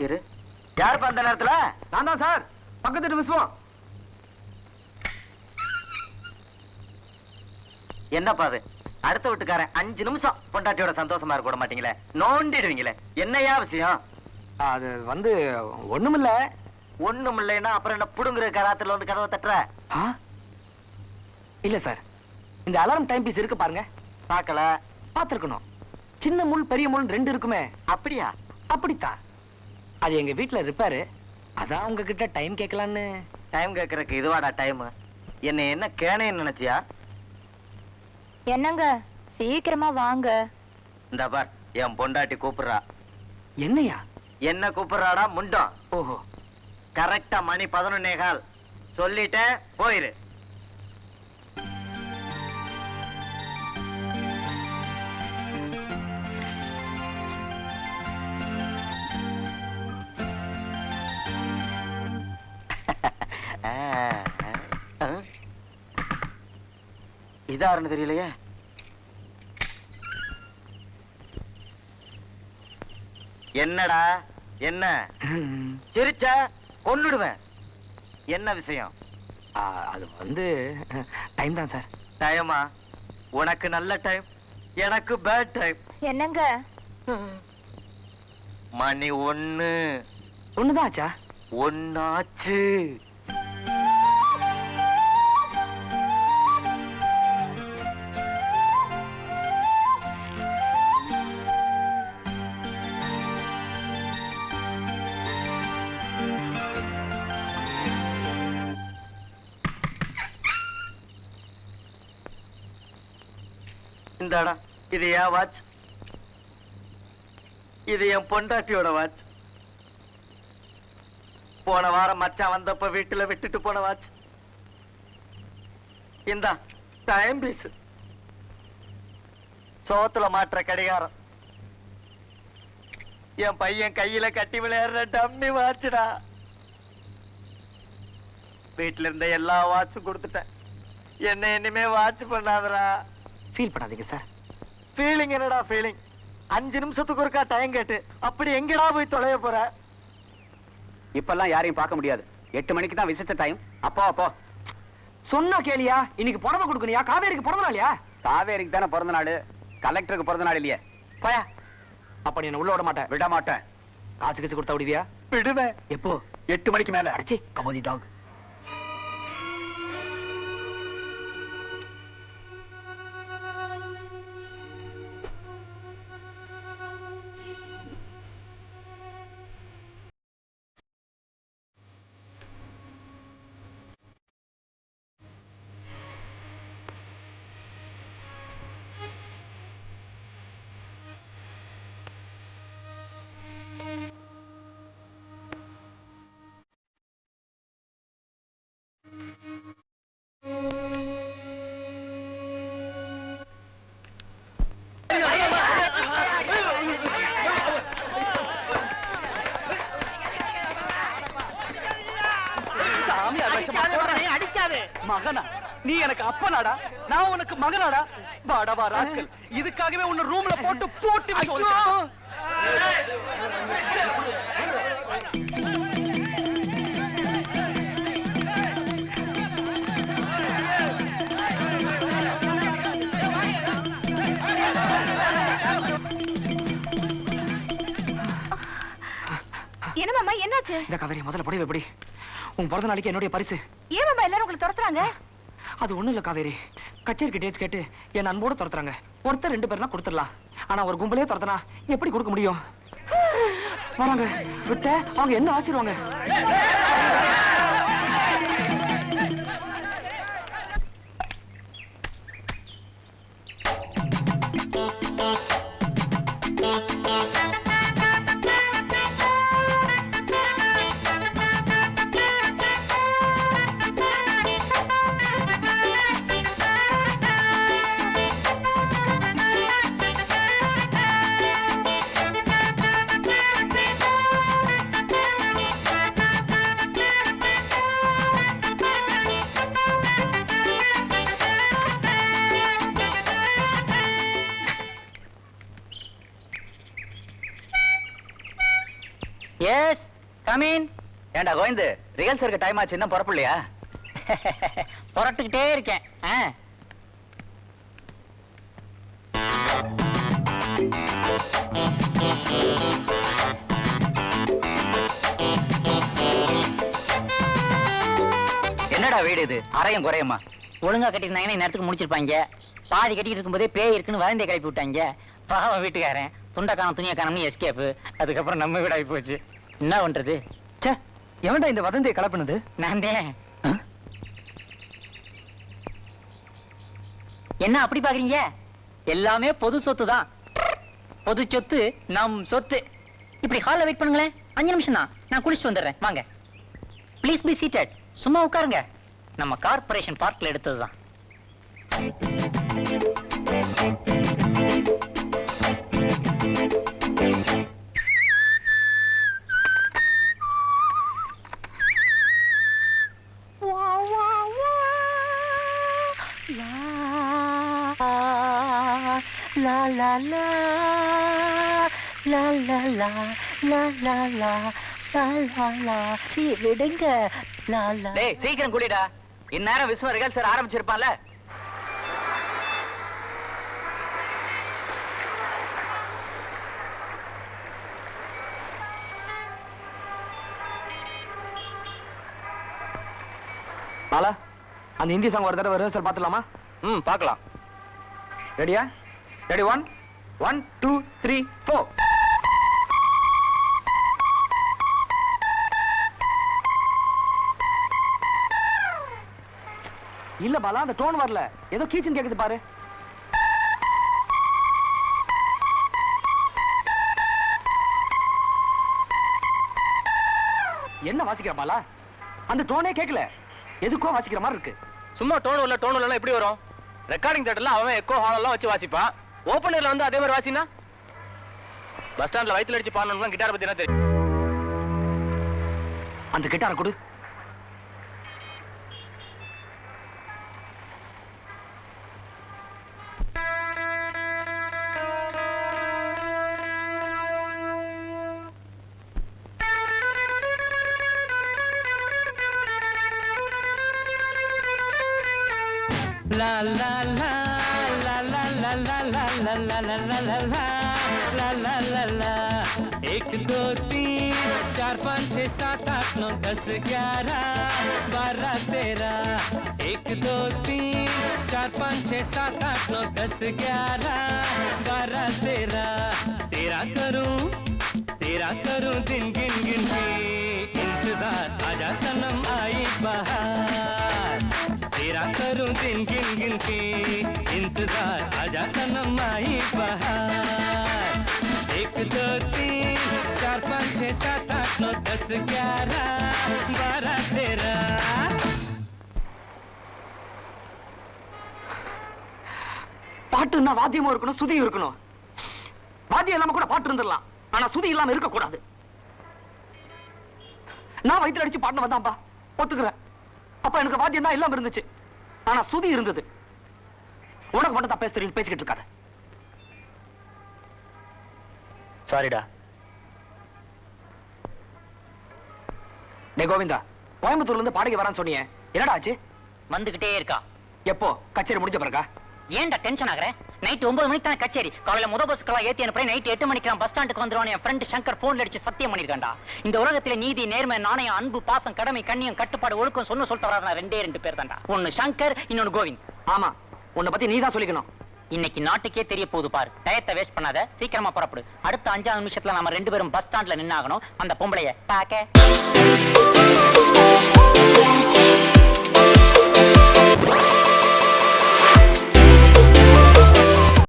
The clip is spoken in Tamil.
இரு, யாருப்பா அந்த நேரத்துல? நான் தான் சார், பக்கத்து விசுவம். என்னப்பா அது? அடுத்த வீட்டுக்காரன் 5 நிமிஷம் பொண்டாட்டியோட சந்தோஷமா இருக்க விட மாட்டீங்களே, நோண்டிடுவீங்களே, என்னையா விஷயம்? அது வந்து ஒண்ணுமில்ல. ஒண்ணுமில்லைன்னா அப்புறம் என்ன புடுங்குற கராத்துல வந்து கதவை தட்டுற? இல்ல சார், இந்த அலாரம் டைம் பீஸ் இருக்கு பாருங்க. பார்க்கல. பார்த்திருக்கணும். சின்ன முள் பெரிய முள் 2 இருக்குமே. அப்படியா? அப்படித்தான். அது எங்க வீட்டுல ரிப்பேரு. அதான் உங்ககிட்ட டைம் கேட்கலான்னு. டைம் கேட்கறதுக்கு இதுவாடா டைம்? என்ன கேனேன்னு நினைச்சியா? என்னங்க சீக்கிரமா வாங்க. இந்த பார், என் பொண்டாட்டி கூப்பிடுறா. என்னையா? என்ன கூப்பிடுறாடா முண்டம்? ஓஹோ. கரெக்டா மணி 11:15. சொல்லிட்டேன், போயிரு. இதாருன்னு தெரியலையே. என்னடா என்ன சிரிச்ச? கொன்னுடுவேன். என்ன விஷயம்? அது வந்து டைம் தான் சார். டைமா? உனக்கு நல்ல டைம், எனக்கு பேட் டைம். என்னங்க? மணி 1. 1 தான் ஆச்சா? 1 ஆச்சு. இந்தாடா, இது என் வாட்ச். இது என் பொண்டாட்டியோட வாட்ச். போன வாரம் மச்சான் வந்தப்ப வீட்டுல விட்டுட்டு போன வாட்ச். இந்தா டைம் பீஸ். சோத்துல மாற்ற கடிகாரம். என் பையன் கையில கட்டி விளையாடுற டம்மி வாட்ச்டா. வீட்டுல இருந்த எல்லா வாட்சும் கொடுத்துட்டேன். என்ன இனிமே வாட்ச் பண்ணாதடா. ஃபீல் பண்ணாதீங்க சார். ஃபீலிங் என்னடா ஃபீலிங்? 5 நிமிஷத்துக்கு ஒருக்கா டைம் கேட்டு அப்படி எங்கடா போய் தொலைய போற? இப்பெல்லாம் யாரையும் பார்க்க முடியாது. 8 மணிக்கு தான் விசிட்ட டைம். அப்போ சொன்னா கேளியா? இன்னைக்கு புடவை கொடுக்கணியா? காவேரிக்கு பிறந்த நாளியா? காவேரிக்கு தானே பிறந்த நாடு, கலெக்டருக்கு பிறந்த நாள் இல்லையே. போயா. அப்ப நீ என்ன உள்ள விட மாட்டேன்? விட மாட்டேன். காசு கீசு கொடுத்தா விடுவியா? விடுவேன். எப்போ? 8 மணிக்கு மேல. அடிச்சி கமோதி டாக். மகனா? நீ எனக்கு அப்பனாடா, நான் உனக்கு மகனாடா. வாடவா ராஸ்கல், இதுக்காகவே உன்னை ரூம்ல போட்டு போட்டு என்ன மாமா, என்னாச்சு? இந்த காவேரி முதல்ல புடவை எப்படி? உன் பிறந்த நாளைக்கு என்னுடைய பரிசு. ஏன் மாமா எல்லாரும் உங்களை துரத்துறாங்க? அது ஒண்ணு இல்ல காவேரி, கச்சேரிக்கு டேட்ஸ் கேட்டு என் அன்போட துரத்துறாங்க. ஒருத்தர் 2 பேர்னா கொடுத்துடலாம், ஆனா ஒரு கும்பலே துரத்துனா எப்படி கொடுக்க முடியும்? வராங்க விட்ட அவங்க என்ன ஆசிடுவாங்க? Yes come in. ஏண்டா கோவிந்து, ரிஹர்சலுக்கு டைம் ஆச்சு, இன்னும் புறப்படலையா? புரட்டுக்கிட்டே இருக்கேன். என்னடா வீடு இது, அரையும் குறையுமா? ஒழுங்கா கட்டிருந்தாங்கன்னா நேரத்துக்கு முடிச்சிருப்பாங்க. பாதி கட்டிட்டு இருக்கும்போதே பேய் இருக்குன்னு வதந்தியை கிளப்பி விட்டாங்க. பாவம் வீட்டுக்காரன் துண்டக்கான துணியை காணம்னு எஸ்கேப்பு. அதுக்கப்புறம் நம்ம வீடாகி போச்சு. என்ன பண்றது? ச்சே, எவன்டா இந்த வதந்தியை கலப்புனது? நான் தான். என்ன அப்படி பாக்குறீங்க? எல்லாமே பொது சொத்து தான். பொது சொத்து நம் சொத்து. இப்படி ஹால்ல வெயிட் பண்ணுங்களேன், 5 நிமிஷம் தான், நான் குளிச்சுட்டு வந்துடுறேன். வாங்க, ப்ளீஸ் பி சீட்டட். சும்மா உட்காருங்க. நம்ம கார்ப்பரேஷன் பார்க்ல எடுத்ததுதான். La la la la la la la la la la la la. சீ விடுங்க. La la. டேய் சீக்கிரம் குளிடா, இந்நேரம் விஸ்வ ரிஹர்சல் ஆரம்பிச்சிருப்பான்ல. பாலா, அந்த ஹிந்தி சாங் ஒரு தடவை ரிஹர்சல் பார்த்துலாமா? பார்க்கலாம். ரெடியா? ரெடி 1 1 2 3 4. இல்ல பாலா, அந்த டோன் வரல, ஏதோ கீச்சன் கேக்குது பாரு. என்ன வாசிக்கிற பாலா? அந்த டோனே கேட்கல, எதுக்கோ வாசிக்கிற மாதிரி இருக்கு. சும்மா டோன் இல்ல எப்படி வரும்? ரெக்கார்டிங் தேட்டர்ல அவன் எக்கோ ஹால் எல்லாம் வச்சு வாசிப்பான். ஓபனர்ல வந்து அதே மாதிரி வாசினா? பஸ் ஸ்டாண்ட்ல வயித்துல அடிச்சு பாடணும்னா கிட்டார் பத்தி என்ன தெரியும்? அந்த கிட்டாரை கொடு. La la la la la la la la la la la la la la la la la la. 1 2 3 4 5 6 7 8 9 10 11 12 13. 1 2 3 4 5 6 7 8 9 10 11 12 13. तेरा करूं दिन गिन गिन के इंतजार, आजा सनम आई बहार. तेरा करूं दिन गिन गिन के इंतजार, आजा सनम आई बहार. 1 2 3 4 5 6 7 8 9 10 11 12 13. பாட்டுன்னா வாத்தியமும் இருக்கணும், சுதியும் இருக்கணும். வாத்தியம் இல்லாம கூட பாட்டு இருந்துடலாம், ஆனா சுதி இல்லாம இருக்க கூடாது. நான் வயித்துல அடிச்சு பாட்டு வந்தான்பா, ஒத்துக்கிறேன். அப்ப எனக்கு வாத்தியம் தான் இல்லாம இருந்துச்சு, ஆனா சுதி இருந்தது. உனக்கு மட்டும் தான் பேச தெரியும், பேசிக்கிட்டு இருக்காத. சாரிடா. டே கோவிந்தா, கோயம்புத்தூர்ல இருந்து பாடகி வரான்னு சொன்னீங்க, என்னடா ஆச்சு? வந்துகிட்டே இருக்கா. எப்போ? கச்சேரி முடிஞ்ச பிறகா? ஏன்டா டென்ஷன் ஆகுற? நைட் 9 மணிக்கு தான் கச்சேரி. காலையில முத பஸ்க்கெல்லாம் ஏத்தி அனுப்புறேன். நைட் 8 மணிக்கு பஸ் ஸ்டாண்டுக்கு வந்துருவான். என் ஃப்ரெண்ட் சங்கர் போன்ல அடிச்சு சத்தியம் பண்ணிருக்கான்டா. இந்த உலகத்துல நீதி, நேர்மை, நாணயம், அன்பு, பாசம், கடமை, கண்ணியம், கட்டுப்பாடு, ஒழுக்கம் சொல்லிட்டு வராத 2 பேர் தான்டா. ஒன்னு சங்கர், இன்னொன்னு கோவிந்த். ஆமா, உன்னை பத்தி நீ தான் சொல்லிக்கணும். இன்னைக்கு நாட்டுக்கே தெரிய போகுது பாரு. டயத்தை வேஸ்ட் பண்ணாத, சீக்கிரமா புறப்படு. அடுத்த 5 நிமிஷத்துல நாம 2 பேரும் பஸ் ஸ்டாண்ட்ல நின்னாகணும். அந்த பொம்பளைய பாக்க